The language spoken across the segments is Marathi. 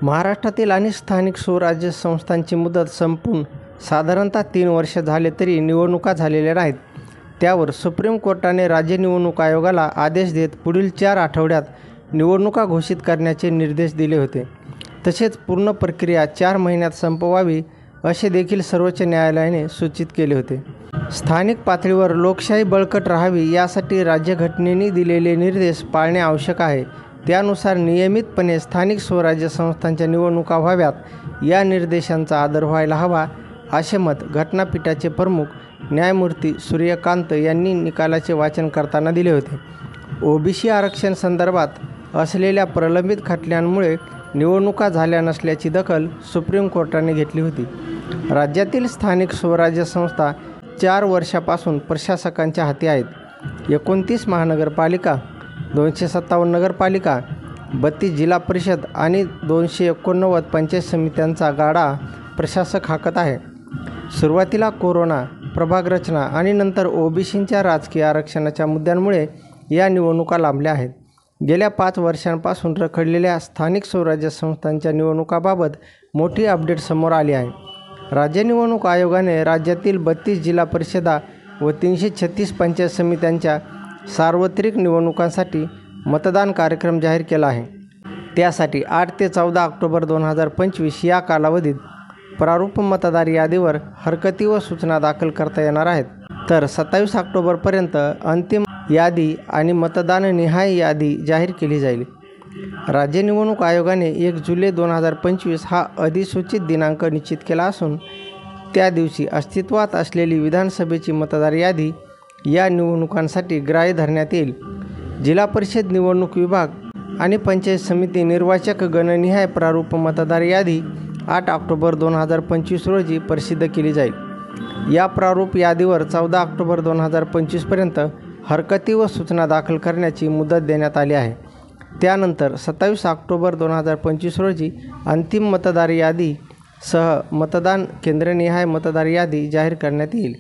महाराष्ट्रातील अनेक स्थानिक स्वराज्य संस्थांची मुदत संपून साधारणतः 3 वर्ष झाले तरी निवडणुका झालेल्या नाहीत. त्यावर सुप्रीम कोर्टाने राज्य निवडणूक आयोगाला आदेश देत पुढील 4 आठवड्यात निवडणुका घोषित करण्याचे निर्देश दिले होते. तसेच पूर्ण प्रक्रिया 4 महिन्यात संपवावी असे देखील सर्वोच्च न्यायालयाने सूचित केले होते. स्थानिक पातळीवर लोकशाही बळकट राहावी यासाठी राज्यघटनेने दिलेले निर्देश पाळणे आवश्यक आहे. त्यानुसार नियमितपणे स्थानिक स्वराज्य संस्थांच्या निवडणुका व्हाव्यात, या निर्देशांचा आदर व्हायला हवा असे मत घटनापीठाचे प्रमुख न्यायमूर्ती सूर्यकांत यांनी निकालाचे वाचन करताना दिले होते. ओबीसी आरक्षण संदर्भात असलेल्या प्रलंबित खटल्यांमुळे निवडणुका झाल्या नसल्याची दखल सुप्रीम कोर्टाने घेतली होती. राज्यातील स्थानिक स्वराज्य संस्था 4 वर्षापासून प्रशासकांच्या हाती आहेत. 29 महानगरपालिका, 257 नगरपालिका, 32 जिल्हा परिषद आणि 289 पंचायत समित्यांचा गाडा प्रशासक हाकत आहे. सुरुवातीला कोरोना, प्रभाग रचना आणि नंतर ओबीसींच्या राजकीय आरक्षणाच्या मुद्द्यांमुळे या निवडणुका लांबल्या आहेत. गेल्या 5 वर्षांपासून रखडलेल्या स्थानिक स्वराज्य संस्थांच्या निवडणुकाबाबत मोठी अपडेट समोर आली आहे. राज्य निवडणूक आयोगाने राज्यातील 32 जिल्हा परिषदा व 336 पंचायत समित्यांच्या सार्वत्रिक निवडणुकांसाठी मतदान कार्यक्रम जाहीर केला आहे. त्यासाठी 8 ते 14 ऑक्टोबर 2025 या कालावधीत प्रारूप मतदार यादीवर हरकती व सूचना दाखल करता येणार आहेत. तर 27 ऑक्टोबरपर्यंत अंतिम यादी आणि मतदाननिहाय यादी जाहीर केली जाईल. राज्य निवडणूक आयोगाने 1 जुलै 2025 हा अधिसूचित दिनांक निश्चित केला असून त्या दिवशी अस्तित्वात असलेली विधानसभेची मतदार यादी या निवडणुकांसाठी ग्राह्य धरण्यात येईल. जिल्हा परिषद निवडणूक विभाग आणि पंचायत समिती निर्वाचक गणनिहाय प्रारूप मतदार यादी 8 ऑक्टोबर 2025 रोजी प्रसिद्ध केली जाईल. या प्रारूप यादीवर 14 ऑक्टोबर 2025पर्यंत हरकती व सूचना दाखल करण्याची मुदत देण्यात आली आहे. त्यानंतर 27 ऑक्टोबर 2025 रोजी अंतिम मतदार यादीसह मतदान केंद्रनिहाय मतदार यादी जाहीर करण्यात येईल.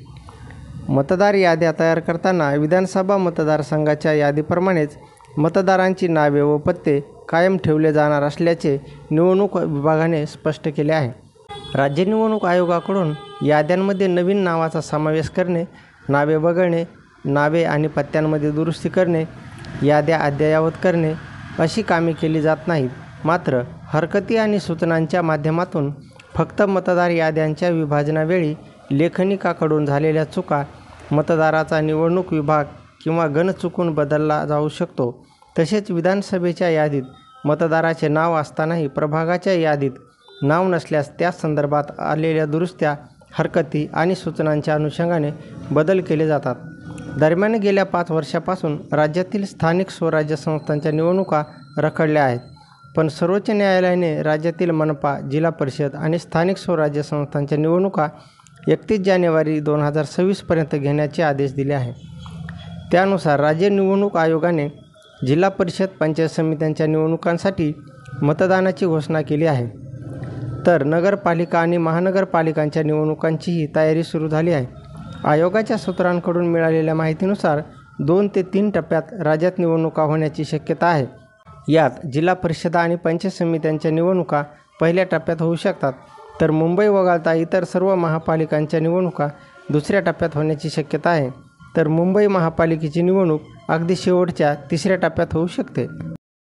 मतदार याद्या तयार करताना विधानसभा मतदारसंघाच्या यादीप्रमाणेच मतदारांची नावे व पत्ते कायम ठेवले जाणार असल्याचे निवडणूक विभागाने स्पष्ट केले आहे. राज्य निवडणूक आयोगाकडून याद्यांमध्ये नवीन नावाचा समावेश करणे, नावे वगळणे, नावे आणि पत्त्यांमध्ये दुरुस्ती करणे, याद्या अद्ययावत करणे अशी कामे केली जात नाहीत. मात्र हरकती आणि सूचनांच्या माध्यमातून फक्त मतदार याद्यांच्या विभाजनावेळी लेखनिकाकडून झालेल्या चुका, मतदाराचा निवडणूक विभाग किंवा गण चुकून बदलला जाऊ शकतो. तसेच विधानसभेच्या यादीत मतदाराचे नाव असतानाही प्रभागाच्या यादीत नाव नसल्यास त्या संदर्भात आलेल्या दुरुस्त्या, हरकती आणि सूचनांच्या अनुषंगाने बदल केले जातात. दरम्यान गेल्या 5 वर्षापासून राज्यातील स्थानिक स्वराज्य संस्थांच्या निवडणुका रखडल्या आहेत. पण सर्वोच्च न्यायालयाने राज्यातील मनपा, जिल्हा परिषद आणि स्थानिक स्वराज्य संस्थांच्या निवडणुका 31 जानेवारी 2026पर्यंत घेण्याचे आदेश दिले आहे. त्यानुसार राज्य निवडणूक आयोगाने जिल्हा परिषद, पंचायत समित्यांच्या निवडणुकांसाठी मतदानाची घोषणा केली आहे. तर नगरपालिका आणि महानगरपालिकांच्या निवडणुकांचीही तयारी सुरू झाली आहे. आयोगाच्या सूत्रांकडून मिळालेल्या माहितीनुसार 2 ते 3 टप्प्यात राज्यात निवडणुका होण्याची शक्यता आहे. यात जिल्हा परिषदा आणि पंचायत समित्यांच्या निवडणुका पहिल्या टप्प्यात होऊ शकतात, तर मुंबई वगळता इतर सर्व महापालिकांच्या निवडणुका दुसऱ्या टप्प्यात होण्याची शक्यता आहे. तर मुंबई महापालिकेची निवडणूक अगदी शेवटच्या 3ऱ्या टप्प्यात होऊ शकते.